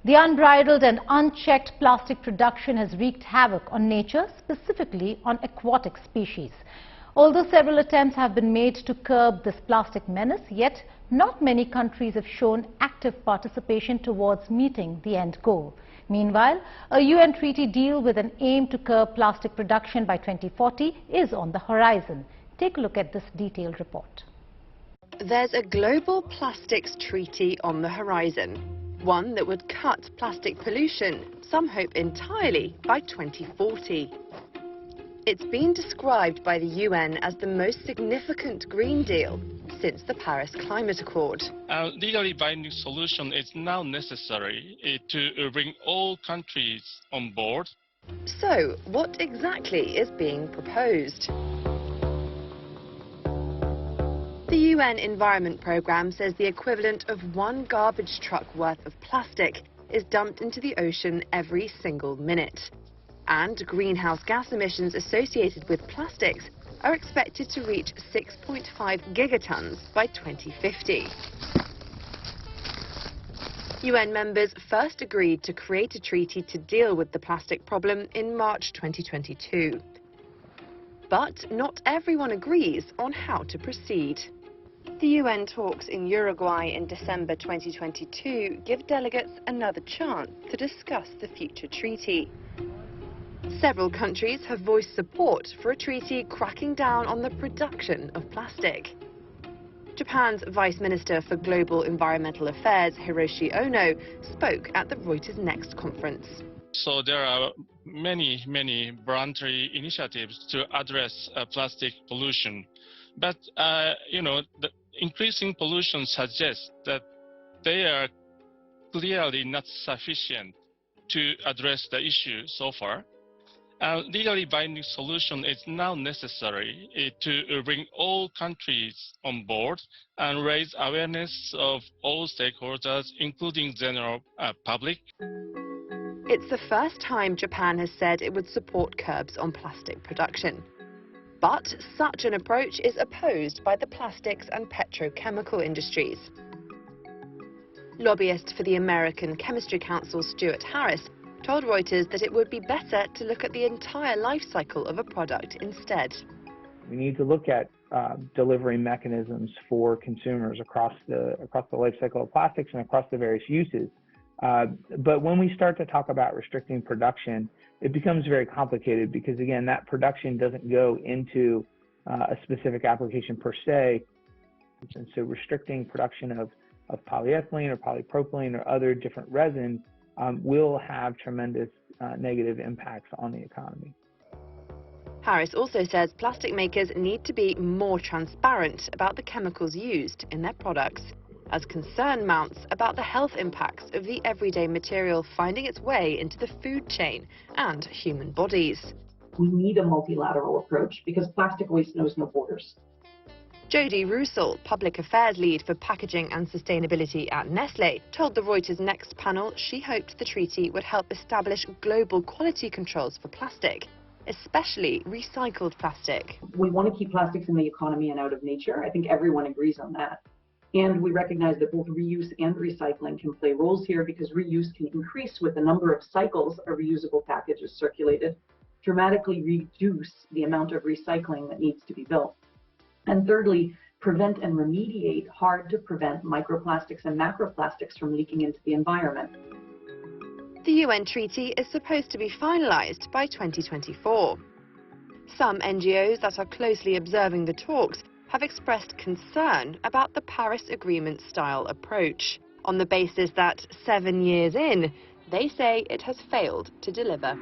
The unbridled and unchecked plastic production has wreaked havoc on nature, specifically on aquatic species. Although several attempts have been made to curb this plastic menace, yet not many countries have shown active participation towards meeting the end goal. Meanwhile, a UN treaty deal with an aim to curb plastic production by 2040 is on the horizon. Take a look at this detailed report. There's a global plastics treaty on the horizon, one that would cut plastic pollution, some hope entirely, by 2040. It's been described by the UN as the most significant Green Deal since the Paris Climate Accord. A legally binding solution is now necessary to bring all countries on board. So, what exactly is being proposed? The UN Environment Programme says the equivalent of one garbage truck worth of plastic is dumped into the ocean every single minute. And greenhouse gas emissions associated with plastics are expected to reach 6.5 gigatons by 2050. UN members first agreed to create a treaty to deal with the plastic problem in March 2022. But not everyone agrees on how to proceed. The UN talks in Uruguay in December 2022 give delegates another chance to discuss the future treaty. Several countries have voiced support for a treaty cracking down on the production of plastic. Japan's Vice Minister for Global Environmental Affairs, Hiroshi Ono, spoke at the Reuters Next conference. So there are many voluntary initiatives to address plastic pollution. But, the increasing pollution suggests that they are clearly not sufficient to address the issue so far. A legally binding solution is now necessary to bring all countries on board and raise awareness of all stakeholders, including general public. It's the first time Japan has said it would support curbs on plastic production. But such an approach is opposed by the plastics and petrochemical industries. Lobbyist for the American Chemistry Council, Stuart Harris, told Reuters that it would be better to look at the entire life cycle of a product instead. We need to look at delivery mechanisms for consumers across the life cycle of plastics and across the various uses. But when we start to talk about restricting production, it becomes very complicated because, again, that production doesn't go into a specific application per se. And so restricting production of polyethylene or polypropylene or other different resins will have tremendous negative impacts on the economy. Harris also says plastic makers need to be more transparent about the chemicals used in their products, as concern mounts about the health impacts of the everyday material finding its way into the food chain and human bodies. We need a multilateral approach because plastic waste knows no borders. Jodie Roussel, Public Affairs Lead for Packaging and Sustainability at Nestlé, told the Reuters Next panel she hoped the treaty would help establish global quality controls for plastic, especially recycled plastic. We want to keep plastics in the economy and out of nature. I think everyone agrees on that. And we recognize that both reuse and recycling can play roles here because reuse can increase with the number of cycles a reusable package is circulated, dramatically reduce the amount of recycling that needs to be built. And thirdly, prevent and remediate hard-to-prevent microplastics and macroplastics from leaking into the environment. The UN treaty is supposed to be finalized by 2024. Some NGOs that are closely observing the talks have expressed concern about the Paris Agreement-style approach, on the basis that 7 years in, they say it has failed to deliver.